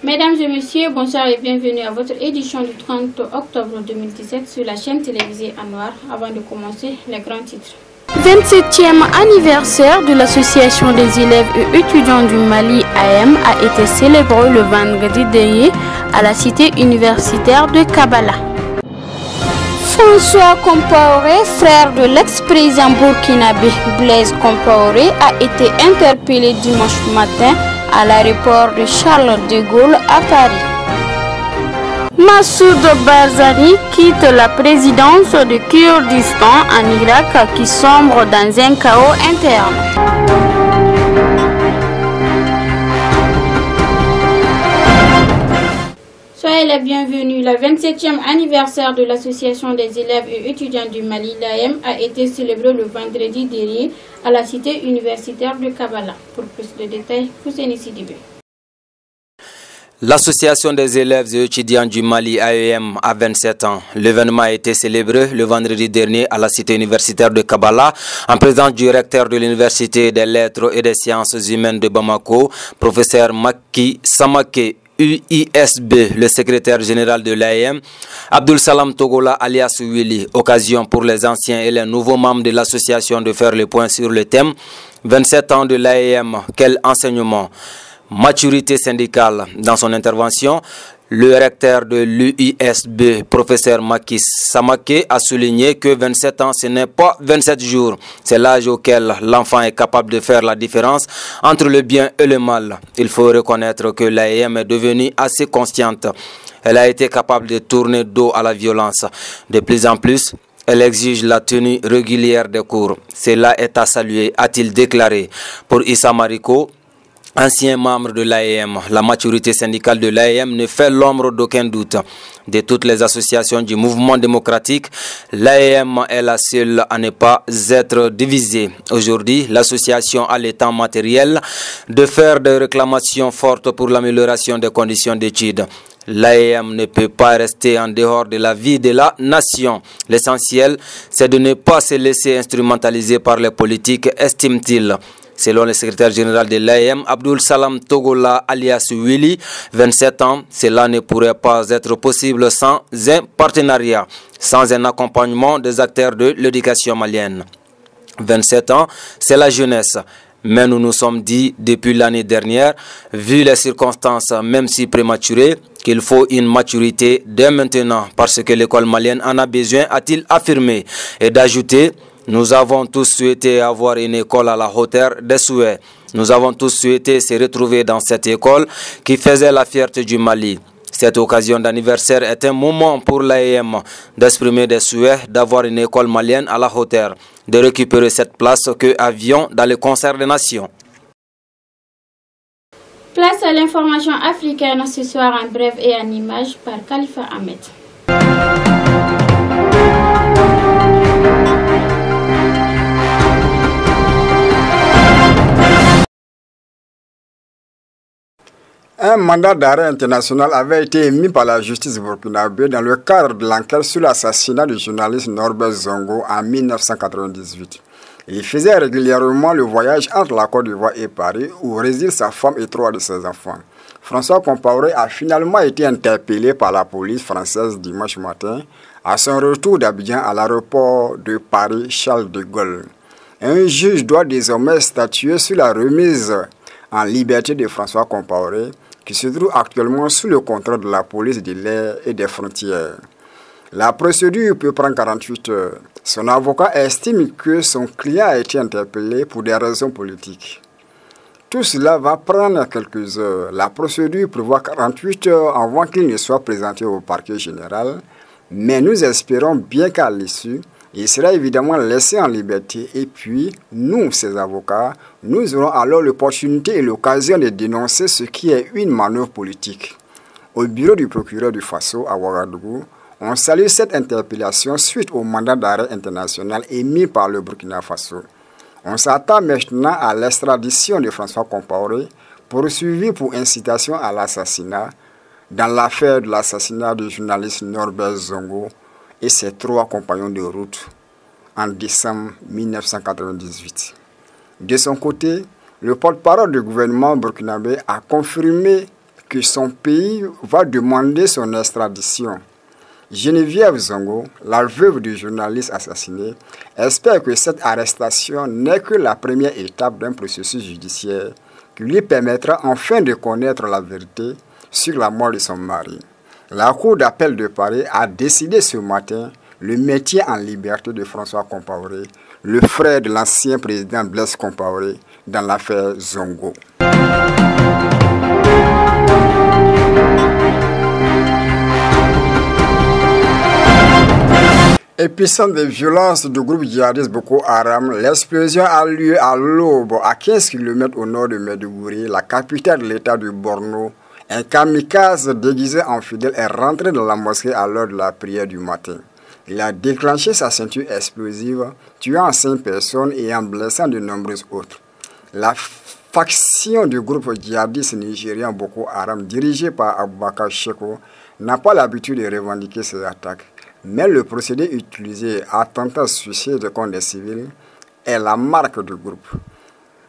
Mesdames et messieurs, bonsoir et bienvenue à votre édition du 30 octobre 2017 sur la chaîne télévisée Anouar. Avant de commencer, les grands titres. 27e anniversaire de l'association des élèves et étudiants du Mali AM a été célébré le vendredi dernier à la cité universitaire de Kabala. François Compaoré, frère de l'ex-président burkinabé Blaise Compaoré, a été interpellé dimanche matin à l'aéroport de Charles de Gaulle à Paris. Massoud Barzani quitte la présidence du Kurdistan en Irak qui sombre dans un chaos interne. Soyez les bienvenus. Le 27e anniversaire de l'association des élèves et étudiants du Mali, l'AM, a été célébré le vendredi dernier à la cité universitaire de Kabala. Pour plus de détails, Husseini Sidibé. L'association des élèves et étudiants du Mali AEM a 27 ans. L'événement a été célébré le vendredi dernier à la cité universitaire de Kabala en présence du recteur de l'université des lettres et des sciences humaines de Bamako, professeur Macky Samake UISB, le secrétaire général de l'AEM, Abdul Salam Togola alias Willy. Occasion pour les anciens et les nouveaux membres de l'association de faire le point sur le thème 27 ans de l'AEM, quel enseignement? Maturité syndicale. Dans son intervention, le recteur de l'UISB, professeur Macky Samake, a souligné que 27 ans, ce n'est pas 27 jours. C'est l'âge auquel l'enfant est capable de faire la différence entre le bien et le mal. Il faut reconnaître que l'AEM est devenue assez consciente. Elle a été capable de tourner dos à la violence. De plus en plus, elle exige la tenue régulière des cours. Cela est à saluer, a-t-il déclaré. Pour Issa Mariko, ancien membre de l'AEM, la maturité syndicale de l'AEM ne fait l'ombre d'aucun doute. De toutes les associations du mouvement démocratique, l'AEM est la seule à ne pas être divisée. Aujourd'hui, l'association a le temps matériel de faire des réclamations fortes pour l'amélioration des conditions d'études. L'AEM ne peut pas rester en dehors de la vie de la nation. L'essentiel, c'est de ne pas se laisser instrumentaliser par les politiques, estime-t-il. Selon le secrétaire général de l'AEM, Abdul Salam Togola alias Willy, 27 ans, cela ne pourrait pas être possible sans un partenariat, sans un accompagnement des acteurs de l'éducation malienne. 27 ans, c'est la jeunesse. Mais nous nous sommes dit depuis l'année dernière, vu les circonstances, même si prématurées, qu'il faut une maturité dès maintenant, parce que l'école malienne en a besoin, a-t-il affirmé, et d'ajouter: nous avons tous souhaité avoir une école à la hauteur des souhaits. Nous avons tous souhaité se retrouver dans cette école qui faisait la fierté du Mali. Cette occasion d'anniversaire est un moment pour l'AEM d'exprimer des souhaits d'avoir une école malienne à la hauteur, de récupérer cette place que avions dans le concert des nations. Place à l'information africaine ce soir en bref et en images par Khalifa Ahmed. Un mandat d'arrêt international avait été émis par la justice burkinabé dans le cadre de l'enquête sur l'assassinat du journaliste Norbert Zongo en 1998. Il faisait régulièrement le voyage entre la Côte d'Ivoire et Paris, où résident sa femme et 3 de ses enfants. François Compaoré a finalement été interpellé par la police française dimanche matin à son retour d'Abidjan à l'aéroport de Paris Charles de Gaulle. Un juge doit désormais statuer sur la remise en liberté de François Compaoré, qui se trouve actuellement sous le contrôle de la police de l'air et des frontières. La procédure peut prendre 48 heures. Son avocat estime que son client a été interpellé pour des raisons politiques. Tout cela va prendre quelques heures. La procédure prévoit 48 heures avant qu'il ne soit présenté au parquet général, mais nous espérons bien qu'à l'issue, il sera évidemment laissé en liberté et puis, nous, ses avocats, nous aurons alors l'opportunité et l'occasion de dénoncer ce qui est une manœuvre politique. Au bureau du procureur du Faso à Ouagadougou, on salue cette interpellation suite au mandat d'arrêt international émis par le Burkina Faso. On s'attend maintenant à l'extradition de François Compaoré, poursuivi pour incitation à l'assassinat, dans l'affaire de l'assassinat du journaliste Norbert Zongo et ses 3 compagnons de route en décembre 1998. De son côté, le porte-parole du gouvernement burkinabé a confirmé que son pays va demander son extradition. Geneviève Zongo, la veuve du journaliste assassiné, espère que cette arrestation n'est que la première étape d'un processus judiciaire qui lui permettra enfin de connaître la vérité sur la mort de son mari. La Cour d'appel de Paris a décidé ce matin le maintien en liberté de François Compaoré, le frère de l'ancien président Blaise Compaoré, dans l'affaire Zongo. Épicentre des violences du groupe djihadiste Boko Haram, l'explosion a lieu à l'aube, à 15 km au nord de Maiduguri, la capitale de l'état du Borno. Un kamikaze déguisé en fidèle est rentré dans la mosquée à l'heure de la prière du matin. Il a déclenché sa ceinture explosive, tuant 5 personnes et en blessant de nombreuses autres. La faction du groupe djihadiste nigérien Boko Haram, dirigée par Aboubakar Sheko, n'a pas l'habitude de revendiquer ces attaques. Mais le procédé utilisé, attentat suicide contre des civils, est la marque du groupe.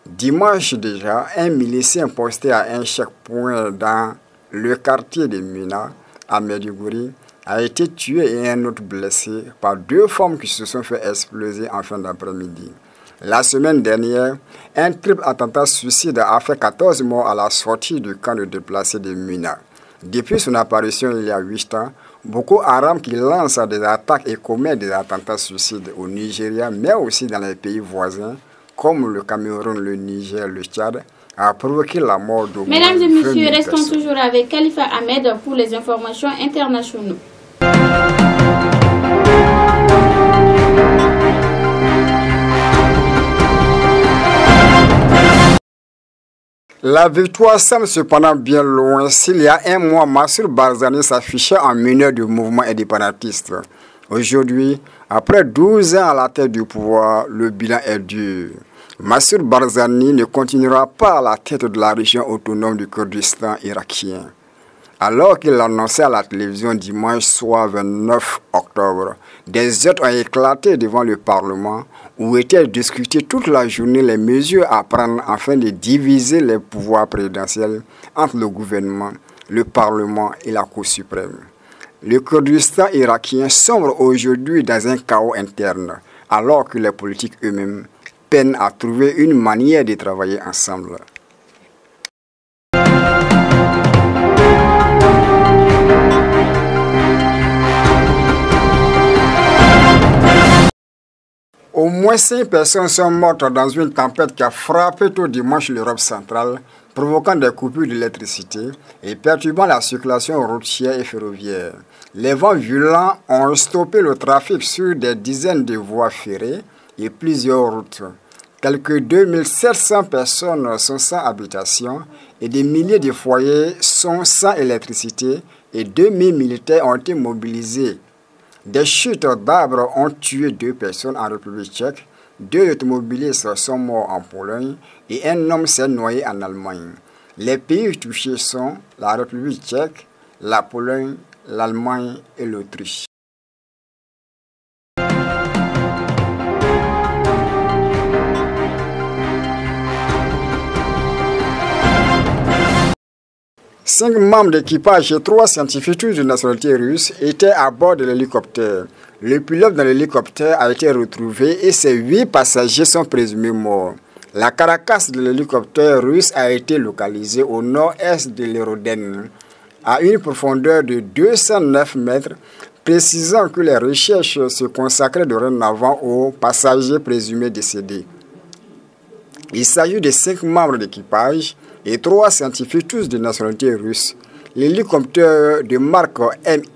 Dimanche déjà, un milicien posté à un checkpoint dans le quartier de Mina, à Maiduguri, a été tué et un autre blessé par 2 femmes qui se sont fait exploser en fin d'après-midi. La semaine dernière, un triple attentat suicide a fait 14 morts à la sortie du camp de déplacés de Mina. Depuis son apparition il y a 8 ans, Boko Haram qui lance des attaques et commet des attentats suicides au Nigeria, mais aussi dans les pays voisins, comme le Cameroun, le Niger, le Tchad, a provoqué la mort de Mesdames et messieurs, restons toujours avec Khalifa Ahmed pour les informations internationales. La victoire semble cependant bien loin. S'il y a un mois, Massoud Barzani s'affichait en meneur du mouvement indépendantiste. Aujourd'hui, après 12 ans à la tête du pouvoir, le bilan est dur. Massoud Barzani ne continuera pas à la tête de la région autonome du Kurdistan irakien. Alors qu'il l'annonçait à la télévision dimanche soir 29 octobre, des heurts ont éclaté devant le Parlement où étaient discutées toute la journée les mesures à prendre afin de diviser les pouvoirs présidentiels entre le gouvernement, le Parlement et la Cour suprême. Le Kurdistan irakien sombre aujourd'hui dans un chaos interne, alors que les politiques eux-mêmes peinent à trouver une manière de travailler ensemble. Au moins 5 personnes sont mortes dans une tempête qui a frappé tout dimanche l'Europe centrale, provoquant des coupures d'électricité et perturbant la circulation routière et ferroviaire. Les vents violents ont stoppé le trafic sur des dizaines de voies ferrées et plusieurs routes. Quelques 2700 personnes sont sans habitation et des milliers de foyers sont sans électricité et 2000 militaires ont été mobilisés. Des chutes d'arbres ont tué 2 personnes en République tchèque, 2 automobilistes sont morts en Pologne et un homme s'est noyé en Allemagne. Les pays touchés sont la République tchèque, la Pologne, l'Allemagne et l'Autriche. Cinq membres d'équipage et 3 scientifiques de nationalité russe étaient à bord de l'hélicoptère. Le pilote de l'hélicoptère a été retrouvé et ses 8 passagers sont présumés morts. La carcasse de l'hélicoptère russe a été localisée au nord-est de l'Hérodène, à une profondeur de 209 mètres, précisant que les recherches se consacraient dorénavant aux passagers présumés décédés. Il s'agit de 5 membres d'équipage et 3 scientifiques, tous de nationalité russe. L'hélicoptère de marque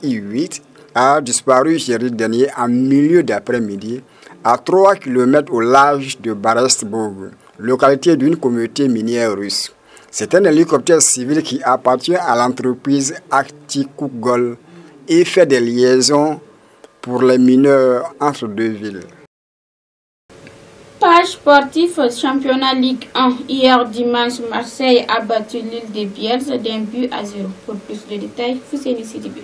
Mi-8 a disparu jeudi dernier en milieu d'après-midi à 3 km au large de Barestbourg, localité d'une communauté minière russe. C'est un hélicoptère civil qui appartient à l'entreprise Aktikugol et fait des liaisons pour les mineurs entre 2 villes. Page sportif, championnat Ligue 1. Hier dimanche, Marseille a battu l'île des Biels d'un but à 0. Pour plus de détails, Fousséni Sidibé.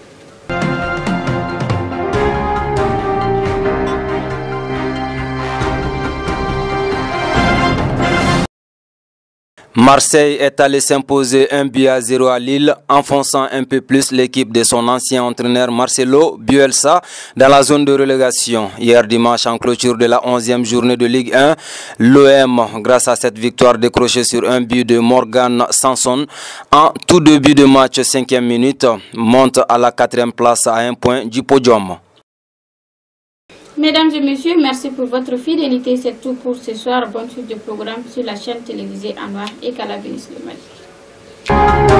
Marseille est allé s'imposer 1-0 à Lille, enfonçant un peu plus l'équipe de son ancien entraîneur Marcelo Bielsa dans la zone de relégation. Hier dimanche, en clôture de la 11e journée de Ligue 1, l'OM, grâce à cette victoire décrochée sur un but de Morgan Sanson, en tout début de match 5e minute, monte à la 4e place à 1 point du podium. Mesdames et messieurs, merci pour votre fidélité. C'est tout pour ce soir. Bonne suite de programme sur la chaîne télévisée Anwar et Calabris le Mali.